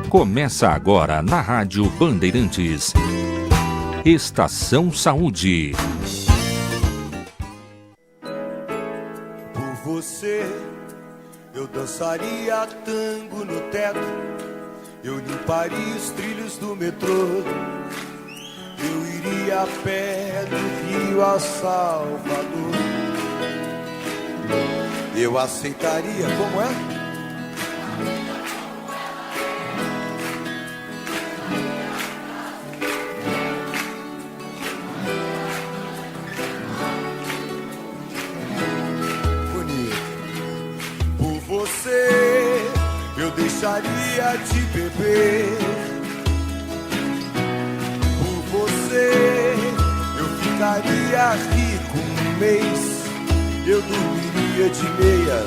Começa agora na Rádio Bandeirantes. Estação Saúde. Por você, eu dançaria tango no teto, eu limparia os trilhos do metrô, eu iria a pé do Rio a Salvador, eu aceitaria, como é? Eu deixaria de beber por você, eu ficaria rico um mês, eu dormiria de meia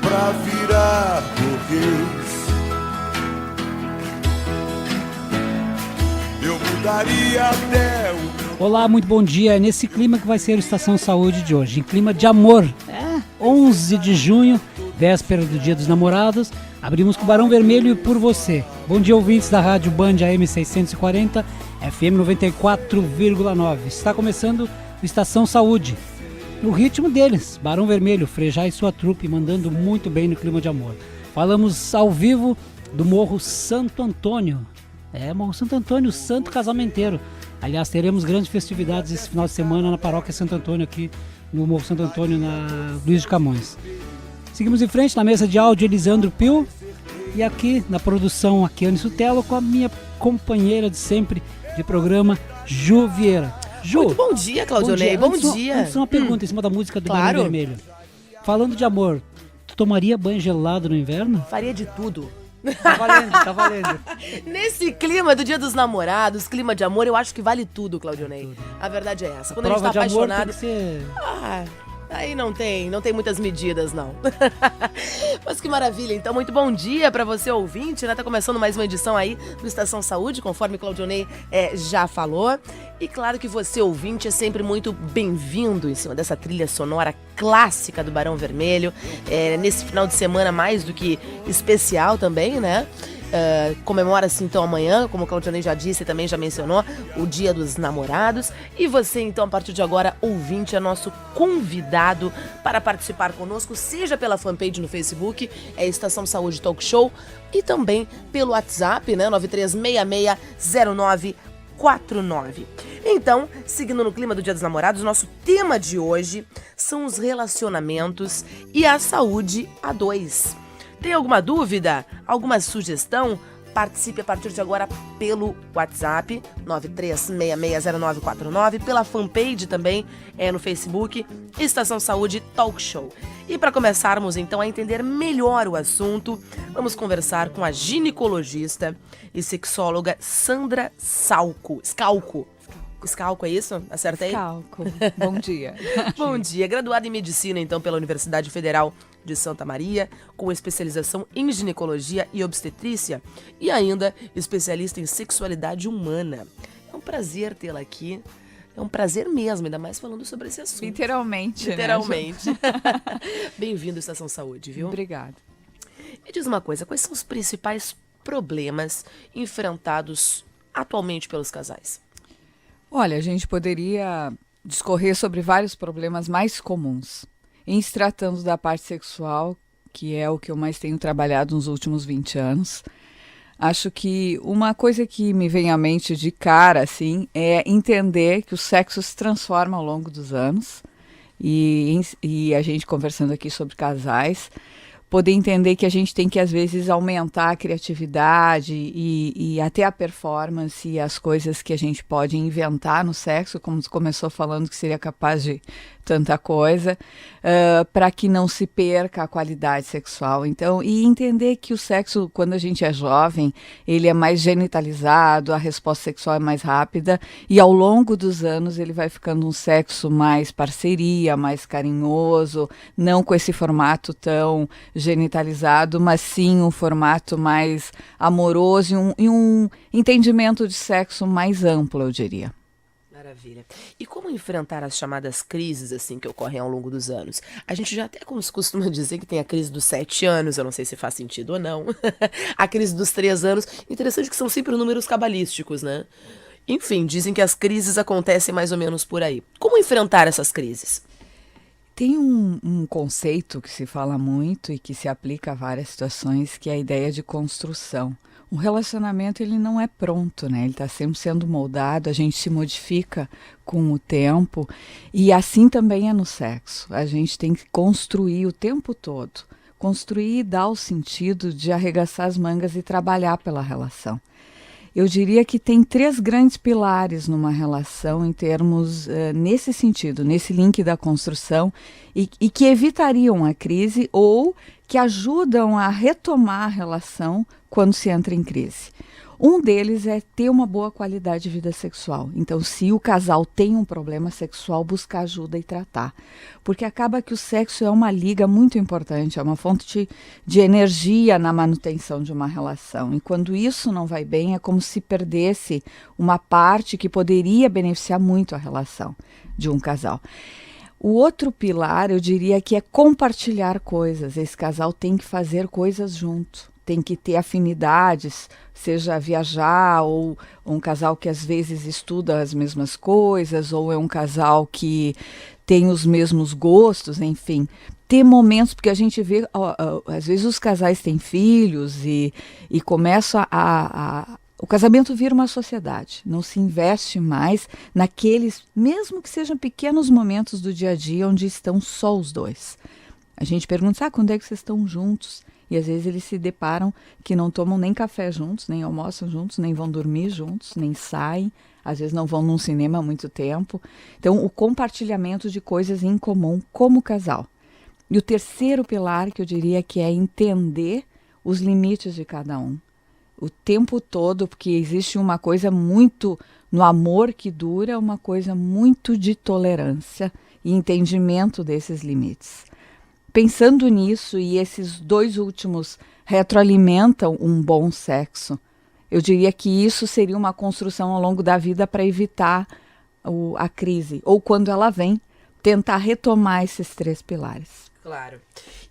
pra virar burguês, eu mudaria até o... Olá, muito bom dia. É nesse clima que vai ser o Estação Saúde de hoje, em clima de amor. 11 de junho, véspera do Dia dos Namorados. Abrimos com Barão Vermelho e Por Você. Bom dia, ouvintes da Rádio Band AM 640, FM 94,9. Está começando o Estação Saúde. No ritmo deles, Barão Vermelho, Frejá e sua trupe, mandando muito bem no clima de amor. Falamos ao vivo do Morro Santo Antônio. Morro Santo Antônio, santo casamenteiro. Aliás, teremos grandes festividades esse final de semana na Paróquia Santo Antônio, aqui no Morro Santo Antônio, na Luiz de Camões. Seguimos em frente na mesa de áudio, Elisandro Pio, e aqui na produção, Akiane Sutelo, com a minha companheira de sempre de programa, Ju Vieira. Ju, muito bom dia, Claudionei, bom dia. Antes uma pergunta em cima da música do Claro. Barão Vermelho. Falando de amor, tu tomaria banho gelado no inverno? Faria de tudo. Tá valendo, tá valendo. Nesse clima do Dia dos Namorados, clima de amor, eu acho que vale tudo, Claudionei. A verdade é essa. Quando a gente tá Prova de amor apaixonado... tem que ser... Aí não tem muitas medidas, não. Mas que maravilha, então muito bom dia pra você ouvinte, né? Tá começando mais uma edição aí do Estação Saúde, conforme Claudionei já falou. E claro que você ouvinte é sempre muito bem-vindo em cima dessa trilha sonora clássica do Barão Vermelho. Nesse final de semana mais do que especial também, né? Comemora-se então amanhã, como o Claudionei já disse e também já mencionou, o Dia dos Namorados. E você então, a partir de agora, ouvinte, é nosso convidado para participar conosco, seja pela fanpage no Facebook, Estação Saúde Talk Show, e também pelo WhatsApp, né, 93660949. Então, seguindo no clima do Dia dos Namorados, nosso tema de hoje são os relacionamentos e a saúde a dois. Tem alguma dúvida? Alguma sugestão? Participe a partir de agora pelo WhatsApp 93660949, pela fanpage também no Facebook, Estação Saúde Talk Show. E para começarmos então a entender melhor o assunto, vamos conversar com a ginecologista e sexóloga Sandra Scalco, é isso? Acertei? Scalco. Bom dia. Bom dia. Graduada em Medicina, então, pela Universidade Federal de Santa Maria, com especialização em ginecologia e obstetrícia e ainda especialista em sexualidade humana. É um prazer tê-la aqui. É um prazer mesmo, ainda mais falando sobre esse assunto. Literalmente. Literalmente. Bem-vindo à Estação Saúde, viu? Obrigada. Me diz uma coisa, quais são os principais problemas enfrentados atualmente pelos casais? Olha, a gente poderia discorrer sobre vários problemas mais comuns. Em se tratando da parte sexual, que é o que eu mais tenho trabalhado nos últimos 20 anos, acho que uma coisa que me vem à mente de cara, assim, é entender que o sexo se transforma ao longo dos anos. E a gente conversando aqui sobre casais, poder entender que a gente tem que, às vezes, aumentar a criatividade e até a performance e as coisas que a gente pode inventar no sexo, como você começou falando que seria capaz de tanta coisa, para que não se perca a qualidade sexual. Então, e entender que o sexo, quando a gente é jovem, ele é mais genitalizado, a resposta sexual é mais rápida, e ao longo dos anos ele vai ficando um sexo mais parceria, mais carinhoso, não com esse formato tão genitalizado, mas sim um formato mais amoroso e um entendimento de sexo mais amplo, eu diria. Maravilha. E como enfrentar as chamadas crises, assim, que ocorrem ao longo dos anos? A gente já até costuma dizer que tem a crise dos 7 anos, eu não sei se faz sentido ou não. A crise dos 3 anos. Interessante que são sempre números cabalísticos, né? Enfim, dizem que as crises acontecem mais ou menos por aí. Como enfrentar essas crises? Tem um conceito que se fala muito e que se aplica a várias situações, que é a ideia de construção. O relacionamento, ele não é pronto, né? Ele está sempre sendo moldado, a gente se modifica com o tempo, e assim também é no sexo. A gente tem que construir o tempo todo, construir e dar o sentido de arregaçar as mangas e trabalhar pela relação. Eu diria que tem 3 grandes pilares numa relação em termos, nesse sentido, nesse link da construção, e que evitariam a crise ou que ajudam a retomar a relação quando se entra em crise. Um deles é ter uma boa qualidade de vida sexual. Então, se o casal tem um problema sexual, buscar ajuda e tratar. Porque acaba que o sexo é uma liga muito importante, é uma fonte de energia na manutenção de uma relação. E quando isso não vai bem, é como se perdesse uma parte que poderia beneficiar muito a relação de um casal. O outro pilar, eu diria que é compartilhar coisas. Esse casal tem que fazer coisas junto. Tem que ter afinidades, seja viajar, ou um casal que às vezes estuda as mesmas coisas, ou é um casal que tem os mesmos gostos, enfim. Ter momentos, porque a gente vê, às vezes os casais têm filhos e começa o casamento vira uma sociedade, não se investe mais naqueles, mesmo que sejam pequenos momentos do dia a dia, onde estão só os dois. A gente pergunta, quando é que vocês estão juntos? E às vezes eles se deparam que não tomam nem café juntos, nem almoçam juntos, nem vão dormir juntos, nem saem. Às vezes não vão num cinema há muito tempo. Então, o compartilhamento de coisas em comum como casal. E o terceiro pilar, que eu diria que é entender os limites de cada um. O tempo todo, porque existe uma coisa muito, no amor que dura, uma coisa muito de tolerância e entendimento desses limites. Pensando nisso, e esses 2 últimos retroalimentam um bom sexo, eu diria que isso seria uma construção ao longo da vida para evitar a crise. Ou quando ela vem, tentar retomar esses 3 pilares. Claro.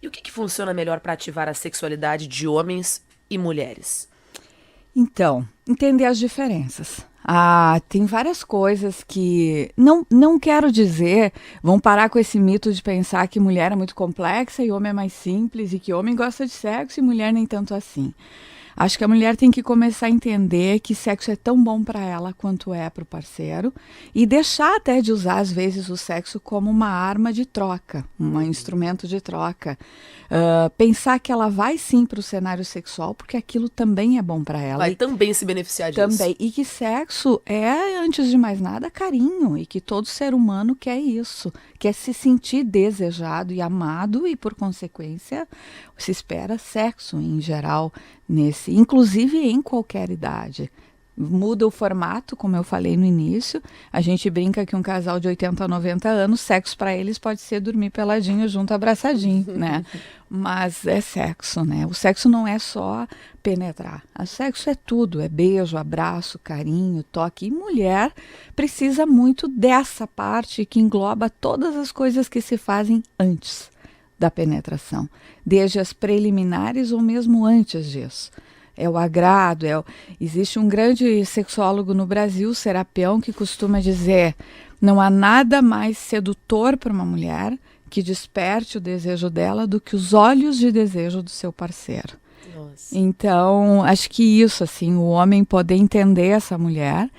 E o que funciona melhor para ativar a sexualidade de homens e mulheres? Então, entender as diferenças. Tem várias coisas que, não quero dizer, vão parar com esse mito de pensar que mulher é muito complexa e homem é mais simples, e que homem gosta de sexo e mulher nem tanto assim. Acho que a mulher tem que começar a entender que sexo é tão bom para ela quanto é para o parceiro, e deixar até de usar, às vezes, o sexo como uma arma de troca, um instrumento de troca. Pensar que ela vai sim para o cenário sexual, porque aquilo também é bom para ela. Vai também se beneficiar disso. Também. E que sexo é, antes de mais nada, carinho. E que todo ser humano quer isso. Quer se sentir desejado e amado. E, por consequência, se espera sexo em geral, inclusive em qualquer idade. Muda o formato, como eu falei no início. A gente brinca que um casal de 80 a 90 anos, sexo para eles pode ser dormir peladinho junto, abraçadinho, né? Mas é sexo, né? O sexo não é só penetrar. O sexo é tudo, é beijo, abraço, carinho, toque. E mulher precisa muito dessa parte que engloba todas as coisas que se fazem antes da penetração, desde as preliminares ou mesmo antes disso. É o agrado, existe um grande sexólogo no Brasil, Serapião, que costuma dizer: não há nada mais sedutor para uma mulher que desperte o desejo dela do que os olhos de desejo do seu parceiro. Nossa. Então, acho que isso, assim, o homem poder entender essa mulher,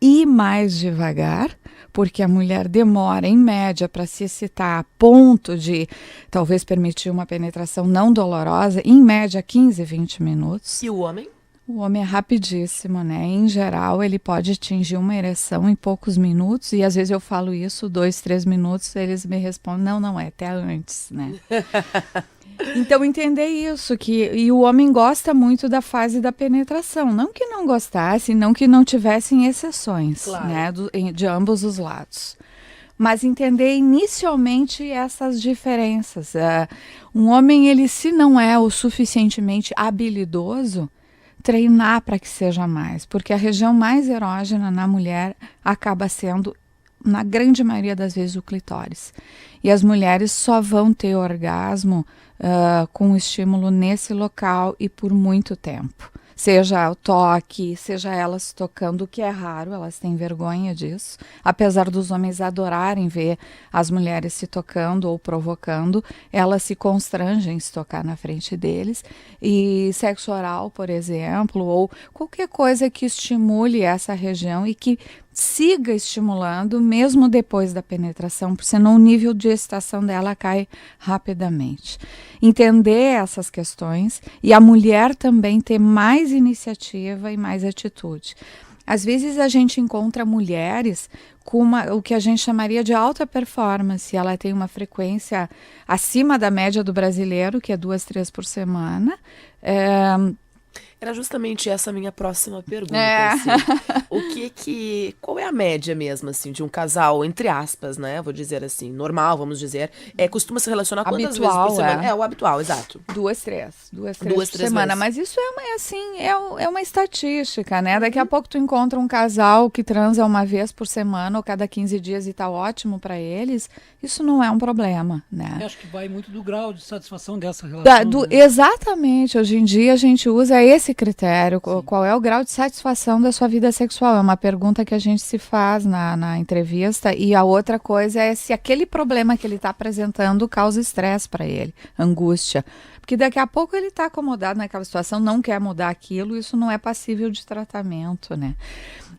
ir mais devagar, porque a mulher demora, em média, para se excitar a ponto de talvez permitir uma penetração não dolorosa, em média 15, 20 minutos. E o homem? O homem é rapidíssimo, né? Em geral, ele pode atingir uma ereção em poucos minutos, e às vezes eu falo isso, 2, 3 minutos, eles me respondem, não, é até antes, né? Então, entender isso, e o homem gosta muito da fase da penetração. Não que não gostasse, não que não tivessem exceções, claro, né, de ambos os lados. Mas entender inicialmente essas diferenças. Um homem, ele, se não é o suficientemente habilidoso, treinar para que seja mais. Porque a região mais erógena na mulher acaba sendo na grande maioria das vezes, o clitóris. E as mulheres só vão ter orgasmo com estímulo nesse local e por muito tempo. Seja o toque, seja elas tocando, o que é raro, elas têm vergonha disso. Apesar dos homens adorarem ver as mulheres se tocando ou provocando, elas se constrangem em se tocar na frente deles. E sexo oral, por exemplo, ou qualquer coisa que estimule essa região e que siga estimulando mesmo depois da penetração, porque senão o nível de excitação dela cai rapidamente. Entender essas questões e a mulher também ter mais iniciativa e mais atitude. Às vezes a gente encontra mulheres com o que a gente chamaria de alta performance. Ela tem uma frequência acima da média do brasileiro, que é 2, 3 por semana. Era justamente essa a minha próxima pergunta. Qual é a média mesmo, assim, de um casal, entre aspas, né? Vou dizer assim, normal, vamos dizer. Costuma se relacionar quantas vezes por semana? O habitual, exato. 2, 3 por semana. Mas isso é uma estatística, né? Daqui a pouco tu encontra um casal que transa uma vez por semana ou cada 15 dias e tá ótimo para eles. Isso não é um problema, né? Eu acho que vai muito do grau de satisfação dessa relação. Né? Exatamente. Hoje em dia a gente usa esse critério. Sim. Qual é o grau de satisfação da sua vida sexual? É uma pergunta que a gente se faz na entrevista. E a outra coisa é se aquele problema que ele está apresentando causa estresse para ele, angústia. Porque daqui a pouco ele está acomodado naquela situação, não quer mudar aquilo, isso não é passível de tratamento, né?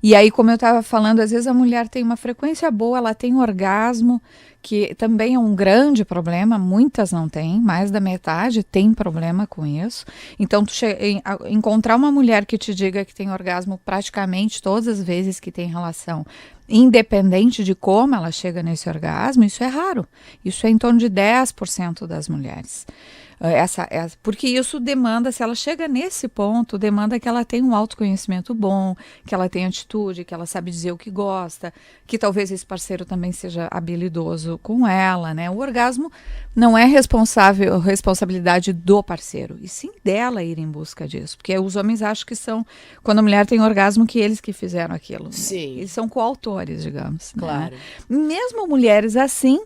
E aí, como eu estava falando, às vezes a mulher tem uma frequência boa, ela tem orgasmo, que também é um grande problema, muitas não têm, mais da metade tem problema com isso. Então, encontrar uma mulher que te diga que tem orgasmo praticamente todas as vezes que tem relação, independente de como ela chega nesse orgasmo, isso é raro. Isso é em torno de 10% das mulheres. Porque isso demanda, se ela chega nesse ponto, demanda que ela tenha um autoconhecimento bom, que ela tenha atitude, que ela sabe dizer o que gosta, que talvez esse parceiro também seja habilidoso com ela, né? O orgasmo não é responsabilidade do parceiro, e sim dela ir em busca disso, porque os homens acham que são, quando a mulher tem orgasmo, que eles que fizeram aquilo. Sim. Né? Eles são coautores, digamos. Claro. Né? Mesmo mulheres assim,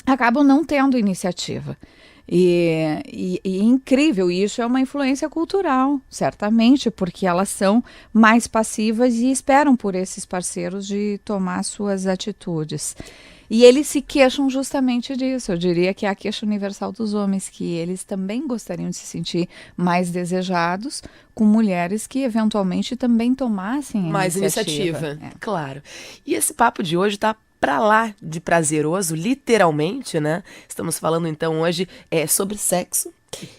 acabam não tendo iniciativa. E incrível, e isso é uma influência cultural, certamente, porque elas são mais passivas e esperam por esses parceiros de tomar suas atitudes. E eles se queixam justamente disso. Eu diria que é a queixa universal dos homens, que eles também gostariam de se sentir mais desejados com mulheres que eventualmente também tomassem mais iniciativa. Claro. E esse papo de hoje tá pra lá de prazeroso, literalmente, né? Estamos falando então hoje sobre sexo.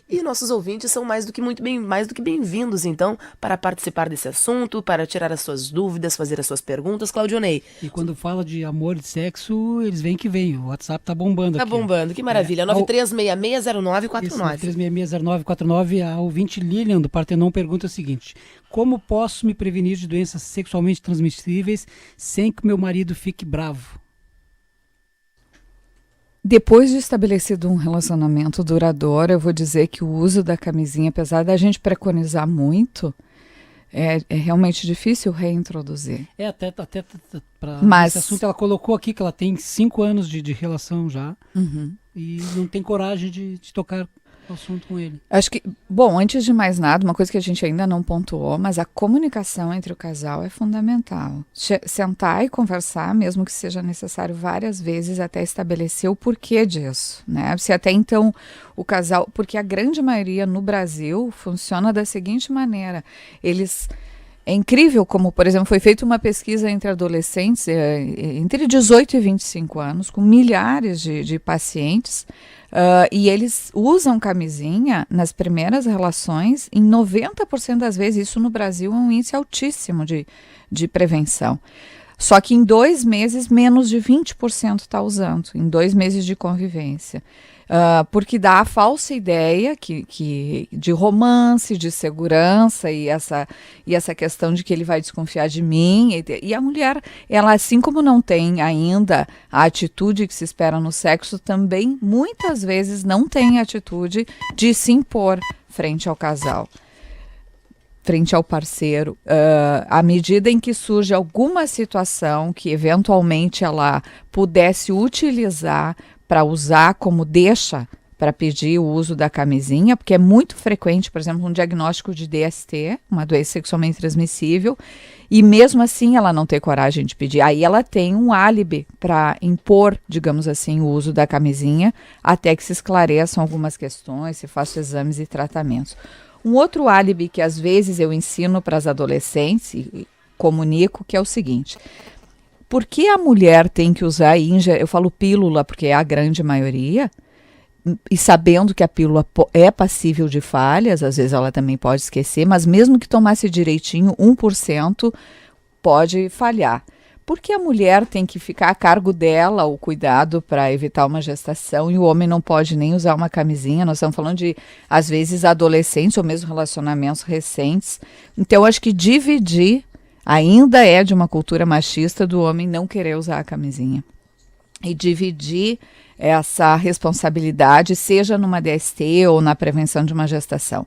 E nossos ouvintes são mais do que bem-vindos, então, para participar desse assunto, para tirar as suas dúvidas, fazer as suas perguntas, Claudionei. E quando fala de amor e sexo, eles vêm que vêm. O WhatsApp tá bombando aqui. Tá bombando, que maravilha. 93660949. 93660949. A ouvinte Lilian, do Partenon, pergunta o seguinte: como posso me prevenir de doenças sexualmente transmissíveis sem que meu marido fique bravo? Depois de estabelecido um relacionamento duradouro, eu vou dizer que o uso da camisinha, apesar da gente preconizar muito, é realmente difícil reintroduzir. Até para esse assunto, ela colocou aqui que ela tem 5 anos de relação já, e não tem coragem de tocar o assunto com ele. Acho que, bom, antes de mais nada, uma coisa que a gente ainda não pontuou, mas a comunicação entre o casal é fundamental. Sentar e conversar, mesmo que seja necessário várias vezes, até estabelecer o porquê disso, né? Se até então o casal, porque a grande maioria no Brasil funciona da seguinte maneira: é incrível como, por exemplo, foi feita uma pesquisa entre adolescentes, entre 18 e 25 anos, com milhares de pacientes, e eles usam camisinha nas primeiras relações, em 90% das vezes. Isso no Brasil é um índice altíssimo de prevenção. Só que em 2 meses, menos de 20% está usando, em 2 meses de convivência. Porque dá a falsa ideia de romance, de segurança e essa questão de que ele vai desconfiar de mim. E a mulher, ela, assim como não tem ainda a atitude que se espera no sexo, também muitas vezes não tem a atitude de se impor frente ao casal. frente ao parceiro, à medida em que surge alguma situação que eventualmente ela pudesse utilizar para usar como deixa para pedir o uso da camisinha, porque é muito frequente, por exemplo, um diagnóstico de DST, uma doença sexualmente transmissível, e mesmo assim ela não ter coragem de pedir. Aí ela tem um álibi para impor, digamos assim, o uso da camisinha, até que se esclareçam algumas questões, se façam exames e tratamentos. Um outro álibi que às vezes eu ensino para as adolescentes e comunico, que é o seguinte: por que a mulher tem que usar eu falo pílula porque é a grande maioria, e sabendo que a pílula é passível de falhas, às vezes ela também pode esquecer, mas mesmo que tomasse direitinho, 1% pode falhar. Por que a mulher tem que ficar a cargo dela o cuidado para evitar uma gestação e o homem não pode nem usar uma camisinha? Nós estamos falando de, às vezes, adolescentes ou mesmo relacionamentos recentes. Então, acho que dividir ainda é de uma cultura machista do homem não querer usar a camisinha. E dividir essa responsabilidade, seja numa DST ou na prevenção de uma gestação.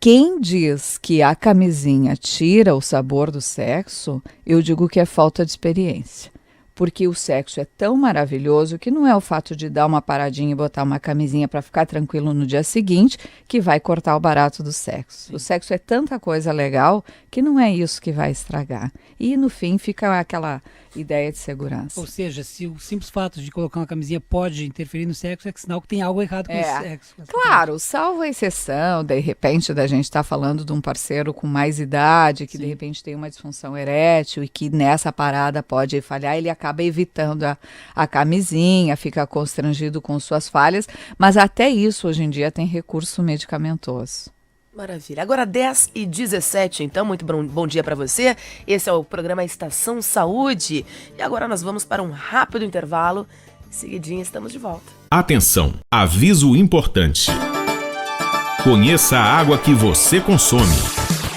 Quem diz que a camisinha tira o sabor do sexo, eu digo que é falta de experiência. Porque o sexo é tão maravilhoso que não é o fato de dar uma paradinha e botar uma camisinha para ficar tranquilo no dia seguinte que vai cortar o barato do sexo. Sim. O sexo é tanta coisa legal que não é isso que vai estragar. E no fim fica aquela ideia de segurança. Ou seja, se o simples fato de colocar uma camisinha pode interferir no sexo, é sinal que tem algo errado com o sexo. Claro, salvo a exceção, de repente, da gente estar falando de um parceiro com mais idade, que Sim. de repente tem uma disfunção erétil e que nessa parada pode falhar, ele acaba evitando a camisinha, fica constrangido com suas falhas, mas até isso hoje em dia tem recurso medicamentoso. Maravilha. Agora 10h17, então, muito bom dia para você. Esse é o programa Estação Saúde. E agora nós vamos para um rápido intervalo. Seguidinho estamos de volta. Atenção, aviso importante. Conheça a água que você consome.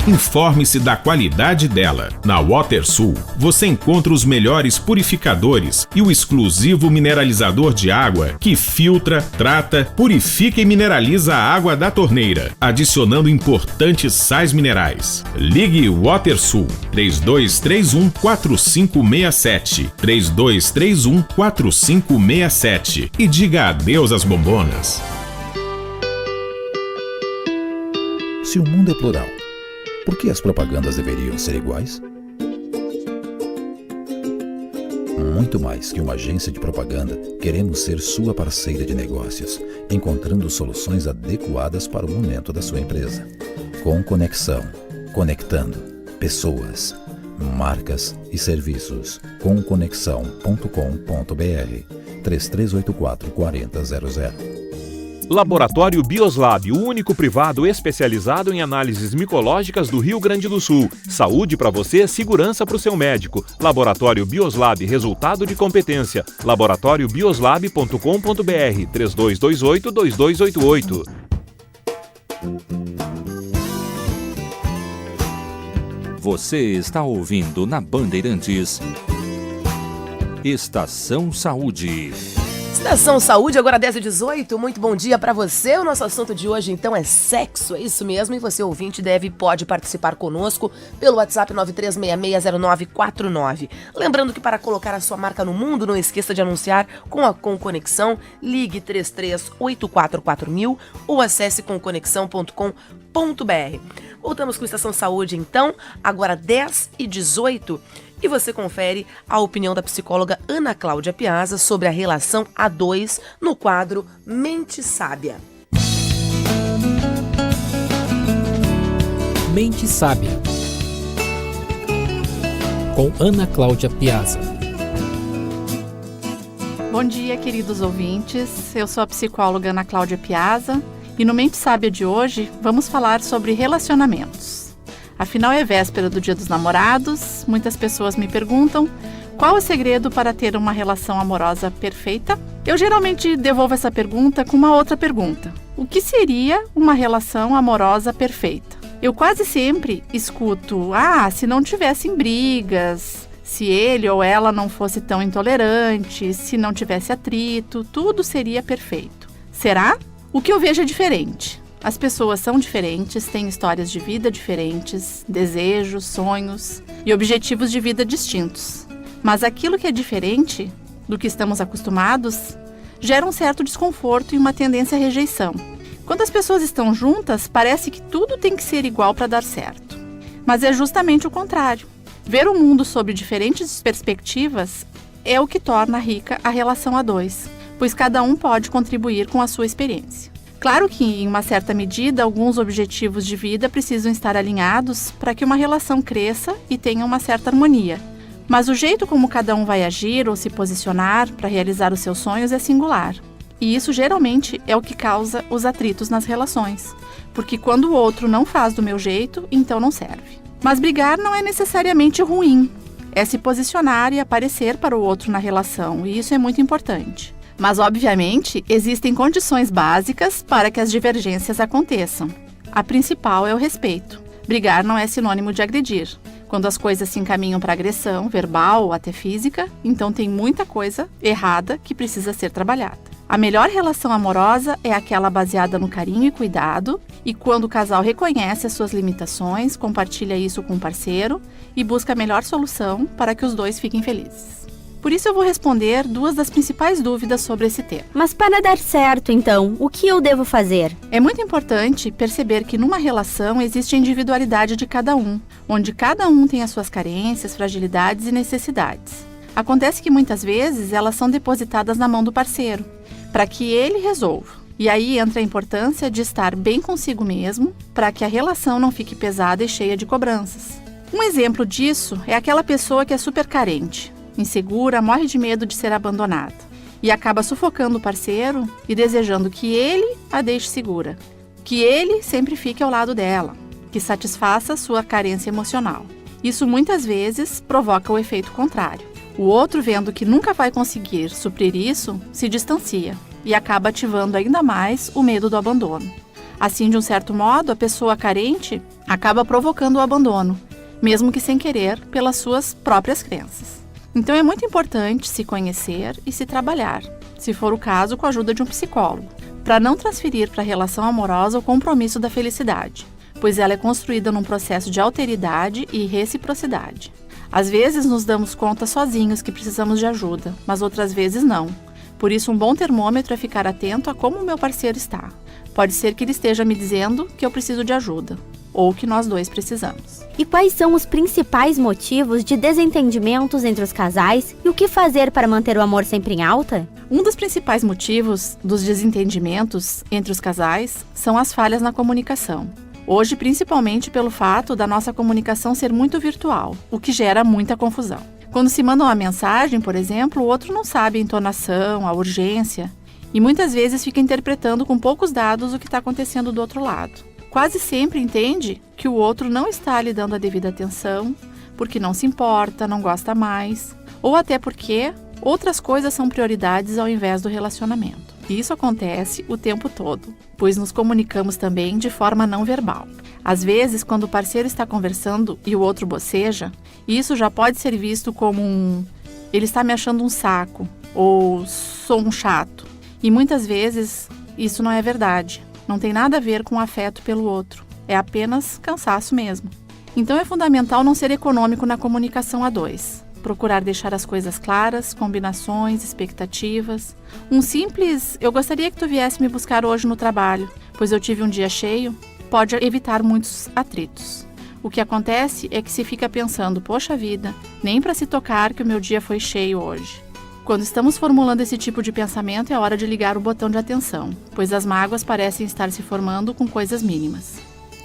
Informe-se da qualidade dela. Na WaterSul, você encontra os melhores purificadores e o exclusivo mineralizador de água que filtra, trata, purifica e mineraliza a água da torneira, adicionando importantes sais minerais. Ligue WaterSul 3231-4567, 3231-4567 e diga adeus às bombonas. Se o mundo é plural, por que as propagandas deveriam ser iguais? Muito mais que uma agência de propaganda, queremos ser sua parceira de negócios, encontrando soluções adequadas para o momento da sua empresa. Com conexão, conectando pessoas, marcas e serviços. comconexão.com.br 3384-4000. Laboratório Bioslab, o único privado especializado em análises micológicas do Rio Grande do Sul. Saúde para você, segurança para o seu médico. Laboratório Bioslab, resultado de competência. laboratóriobioslab.com.br 3228-2288. Você está ouvindo na Bandeirantes Estação Saúde. Estação Saúde, agora 10h18, muito bom dia pra você. O nosso assunto de hoje, então, é sexo, é isso mesmo. E você, ouvinte, pode participar conosco pelo WhatsApp 93660949. Lembrando que para colocar a sua marca no mundo, não esqueça de anunciar com a Conconexão. Ligue 33844000 ou acesse conconexão.com.br. Voltamos com Estação Saúde, então, agora 10h18. E você confere a opinião da psicóloga Ana Cláudia Piazza sobre a relação a dois no quadro Mente Sábia. Mente Sábia, com Ana Cláudia Piazza. Bom dia, queridos ouvintes. Eu sou a psicóloga Ana Cláudia Piazza e no Mente Sábia de hoje vamos falar sobre relacionamentos. Afinal, é véspera do Dia dos Namorados. Muitas pessoas me perguntam qual o segredo para ter uma relação amorosa perfeita. Eu geralmente devolvo essa pergunta com uma outra pergunta. O que seria uma relação amorosa perfeita? Eu quase sempre escuto, se não tivessem brigas, se ele ou ela não fosse tão intolerante, se não tivesse atrito, tudo seria perfeito. Será? O que eu vejo é diferente. As pessoas são diferentes, têm histórias de vida diferentes, desejos, sonhos e objetivos de vida distintos. Mas aquilo que é diferente do que estamos acostumados gera um certo desconforto e uma tendência à rejeição. Quando as pessoas estão juntas, parece que tudo tem que ser igual para dar certo. Mas é justamente o contrário. Ver o mundo sob diferentes perspectivas é o que torna rica a relação a dois, pois cada um pode contribuir com a sua experiência. Claro que, em uma certa medida, alguns objetivos de vida precisam estar alinhados para que uma relação cresça e tenha uma certa harmonia. Mas o jeito como cada um vai agir ou se posicionar para realizar os seus sonhos é singular. E isso geralmente é o que causa os atritos nas relações, porque quando o outro não faz do meu jeito, então não serve. Mas brigar não é necessariamente ruim, é se posicionar e aparecer para o outro na relação, e isso é muito importante. Mas, obviamente, existem condições básicas para que as divergências aconteçam. A principal é o respeito. Brigar não é sinônimo de agredir. Quando as coisas se encaminham para agressão, verbal ou até física, então tem muita coisa errada que precisa ser trabalhada. A melhor relação amorosa é aquela baseada no carinho e cuidado, e quando o casal reconhece as suas limitações, compartilha isso com o parceiro e busca a melhor solução para que os dois fiquem felizes. Por isso eu vou responder 2 das principais dúvidas sobre esse tema. Mas para dar certo, então, o que eu devo fazer? É muito importante perceber que numa relação existe a individualidade de cada um, onde cada um tem as suas carências, fragilidades e necessidades. Acontece que muitas vezes elas são depositadas na mão do parceiro, para que ele resolva. E aí entra a importância de estar bem consigo mesmo, para que a relação não fique pesada e cheia de cobranças. Um exemplo disso é aquela pessoa que é super carente, insegura, morre de medo de ser abandonada e acaba sufocando o parceiro e desejando que ele a deixe segura, que ele sempre fique ao lado dela, que satisfaça sua carência emocional. Isso muitas vezes provoca o efeito contrário. O outro, vendo que nunca vai conseguir suprir isso, se distancia e acaba ativando ainda mais o medo do abandono. Assim, de um certo modo, a pessoa carente acaba provocando o abandono, mesmo que sem querer, pelas suas próprias crenças. Então é muito importante se conhecer e se trabalhar, se for o caso com a ajuda de um psicólogo, para não transferir para a relação amorosa o compromisso da felicidade, pois ela é construída num processo de alteridade e reciprocidade. Às vezes nos damos conta sozinhos que precisamos de ajuda, mas outras vezes não. Por isso um bom termômetro é ficar atento a como o meu parceiro está. Pode ser que ele esteja me dizendo que eu preciso de ajuda, ou que nós dois precisamos. E quais são os principais motivos de desentendimentos entre os casais e o que fazer para manter o amor sempre em alta? Um dos principais motivos dos desentendimentos entre os casais são as falhas na comunicação. Hoje, principalmente pelo fato da nossa comunicação ser muito virtual, o que gera muita confusão. Quando se manda uma mensagem, por exemplo, o outro não sabe a entonação, a urgência, e muitas vezes fica interpretando com poucos dados o que está acontecendo do outro lado. Quase sempre entende que o outro não está lhe dando a devida atenção, porque não se importa, não gosta mais, ou até porque outras coisas são prioridades ao invés do relacionamento. E isso acontece o tempo todo, pois nos comunicamos também de forma não verbal. Às vezes, quando o parceiro está conversando e o outro boceja, isso já pode ser visto como ele está me achando um saco, ou sou um chato. E muitas vezes isso não é verdade. Não tem nada a ver com afeto pelo outro. É apenas cansaço mesmo. Então é fundamental não ser econômico na comunicação a dois. Procurar deixar as coisas claras, combinações, expectativas. Um simples, eu gostaria que tu viesse me buscar hoje no trabalho, pois eu tive um dia cheio, pode evitar muitos atritos. O que acontece é que se fica pensando, poxa vida, nem para se tocar que o meu dia foi cheio hoje. Quando estamos formulando esse tipo de pensamento, é hora de ligar o botão de atenção, pois as mágoas parecem estar se formando com coisas mínimas.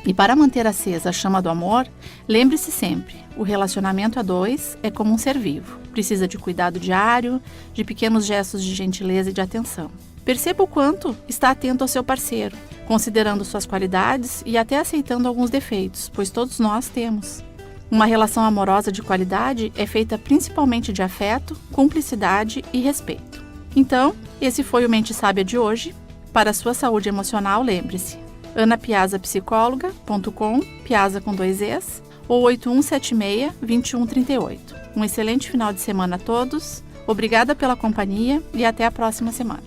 E para manter acesa a chama do amor, lembre-se sempre, o relacionamento a dois é como um ser vivo. Precisa de cuidado diário, de pequenos gestos de gentileza e de atenção. Perceba o quanto está atento ao seu parceiro, considerando suas qualidades e até aceitando alguns defeitos, pois todos nós temos. Uma relação amorosa de qualidade é feita principalmente de afeto, cumplicidade e respeito. Então, esse foi o Mente Sábia de hoje. Para a sua saúde emocional, lembre-se, anapiazapsicóloga.com, Piazza com 2 Es, ou 8176-2138. Um excelente final de semana a todos, obrigada pela companhia e até a próxima semana.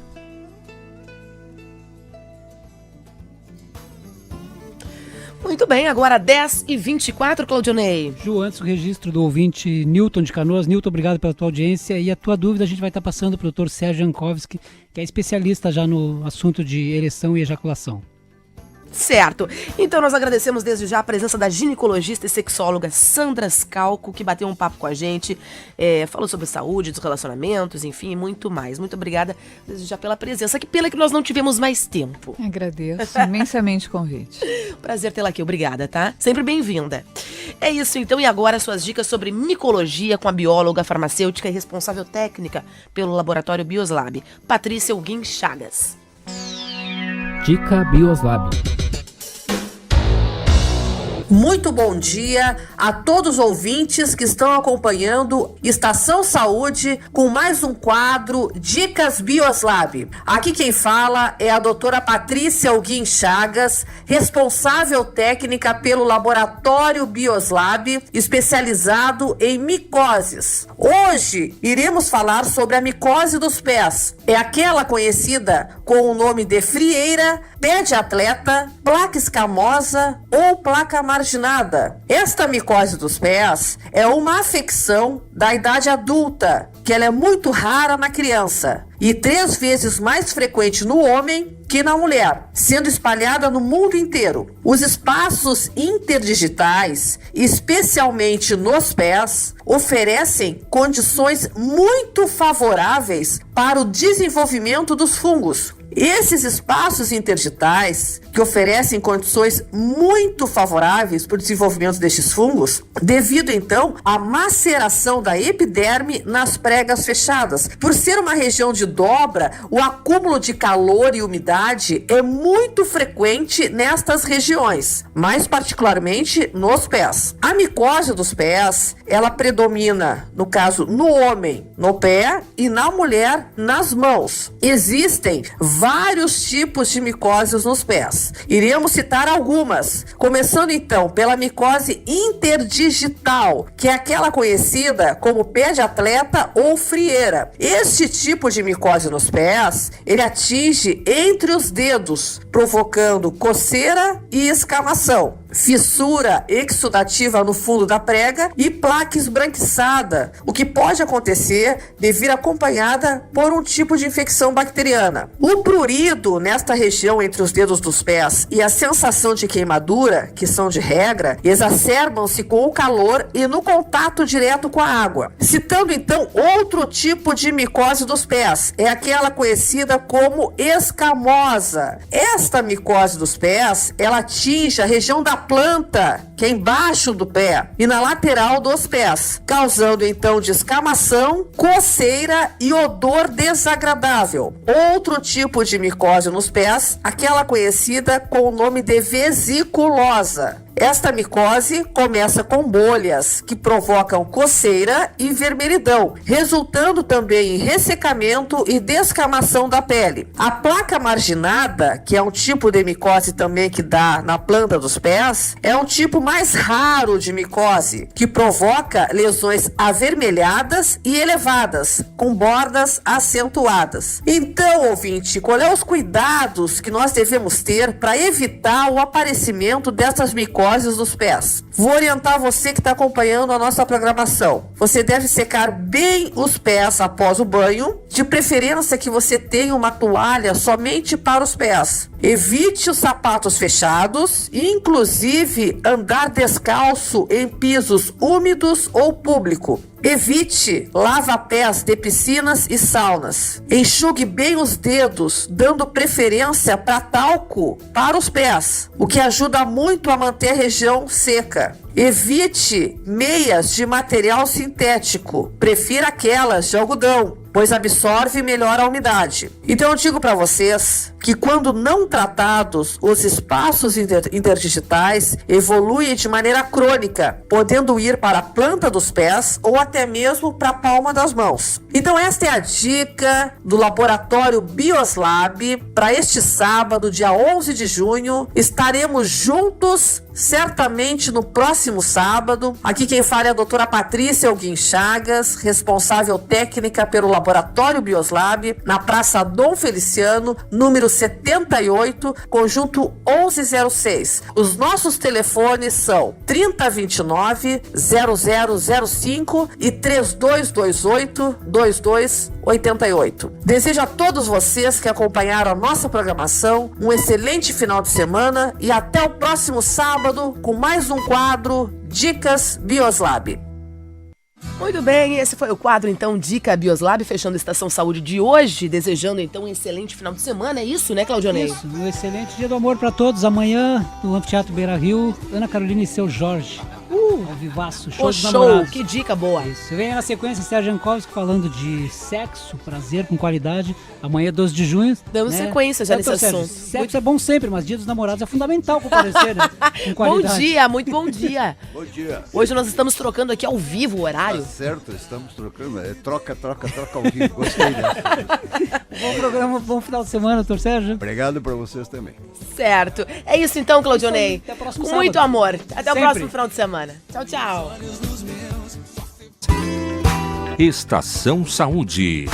Muito bem, agora 10h24, Claudionei. Ju, antes o registro do ouvinte Newton de Canoas. Newton, obrigado pela tua audiência. E a tua dúvida a gente vai estar passando para o Dr. Sérgio Jankowski, que é especialista já no assunto de ereção e ejaculação. Certo. Então nós agradecemos desde já a presença da ginecologista e sexóloga Sandra Scalco, que bateu um papo com a gente, falou sobre saúde, dos relacionamentos, enfim, muito mais. Muito obrigada desde já pela presença. Que pena que nós não tivemos mais tempo. Agradeço imensamente o convite. Prazer tê-la aqui, obrigada, tá? Sempre bem-vinda. É isso então, e agora suas dicas sobre micologia com a bióloga, farmacêutica e responsável técnica pelo laboratório Bioslab, Patrícia Huguim Chagas. Dica Bioslab. Muito bom dia a todos os ouvintes que estão acompanhando Estação Saúde com mais um quadro Dicas Bioslab. Aqui quem fala é a doutora Patrícia Huguim Chagas, responsável técnica pelo laboratório Bioslab, especializado em micoses. Hoje iremos falar sobre a micose dos pés. É aquela conhecida com o nome de frieira, pé de atleta, placa escamosa ou placa marginada. Esta micose dos pés é uma afecção da idade adulta, que ela é muito rara na criança e 3 vezes mais frequente no homem que na mulher, sendo espalhada no mundo inteiro. Os espaços interdigitais, especialmente nos pés, oferecem condições muito favoráveis para o desenvolvimento dos fungos. Esses espaços interdigitais, que oferecem condições muito favoráveis para o desenvolvimento destes fungos, devido então à maceração da epiderme nas pregas fechadas. Por ser uma região de dobra, o acúmulo de calor e umidade é muito frequente nestas regiões, mais particularmente nos pés. A micose dos pés, ela predomina, no caso, no homem, no pé, e na mulher, nas mãos. Existem vários tipos de micoses nos pés. Iremos citar algumas, começando então pela micose interdigital, que é aquela conhecida como pé de atleta ou frieira. Este tipo de micose nos pés, ele atinge entre os dedos, provocando coceira e escamação, fissura exudativa no fundo da prega e placa esbranquiçada, o que pode acontecer de vir acompanhada por um tipo de infecção bacteriana. O prurido nesta região entre os dedos dos pés e a sensação de queimadura, que são de regra, exacerbam-se com o calor e no contato direto com a água. Citando então outro tipo de micose dos pés, é aquela conhecida como escamosa. Esta micose dos pés, ela atinge a região da planta, que é embaixo do pé, e na lateral dos pés, causando então descamação, coceira e odor desagradável. Outro tipo de micose nos pés, aquela conhecida com o nome de vesiculosa. Esta micose começa com bolhas que provocam coceira e vermelhidão, resultando também em ressecamento e descamação da pele. A placa marginada, que é um tipo de micose também que dá na planta dos pés, é um tipo mais raro de micose, que provoca lesões avermelhadas e elevadas, com bordas acentuadas. Então, ouvinte, qual é os cuidados que nós devemos ter para evitar o aparecimento dessas micoses dos pés? Vou orientar você que está acompanhando a nossa programação. Você deve secar bem os pés após o banho, de preferência que você tenha uma toalha somente para os pés. Evite os sapatos fechados e, inclusive, andar descalço em pisos úmidos ou público. Evite lava-pés de piscinas e saunas. Enxugue bem os dedos, dando preferência para talco para os pés, o que ajuda muito a manter a região seca. Evite meias de material sintético. Prefira aquelas de algodão, pois absorve melhor a umidade. Então eu digo para vocês que quando não tratados, os espaços interdigitais evoluem de maneira crônica, podendo ir para a planta dos pés ou até mesmo para a palma das mãos. Então esta é a dica do laboratório Bioslab para este sábado, dia 11 de junho. Estaremos juntos certamente no próximo sábado. Aqui quem fala é a doutora Patrícia Huguim Chagas, responsável técnica pelo laboratório Laboratório Bioslab, na Praça Dom Feliciano, número 78, conjunto 1106. Os nossos telefones são 3029-0005 e 3228-2288. Desejo a todos vocês que acompanharam a nossa programação um excelente final de semana e até o próximo sábado com mais um quadro Dicas Bioslab. Muito bem, esse foi o quadro, então, Dica Bioslab, fechando a Estação Saúde de hoje, desejando, então, um excelente final de semana, é isso, né, Claudionei? Isso, um excelente dia do amor para todos. Amanhã, no Anfiteatro Beira-Rio, Ana Carolina e seu Jorge. Ao vivaço, show dos namorados. Que dica boa. Isso. Vem na sequência Sérgio Jankowski falando de sexo, prazer com qualidade. Amanhã, 12 de junho. Damos sequência já nesse assunto. Sexo é bom sempre, mas dia dos namorados é fundamental comparecer, né? Com qualidade. Bom dia, muito bom dia. Bom dia. Hoje nós estamos trocando aqui ao vivo o horário. Tá certo, estamos trocando. Troca ao vivo. Gostei dessa. Bom programa, bom final de semana, doutor Sérgio. Obrigado para vocês também. Certo. É isso então, Claudionei. Até o próximo Com sábado. muito amor. Até Sempre. o próximo final de semana. Tchau, tchau. Estação Saúde.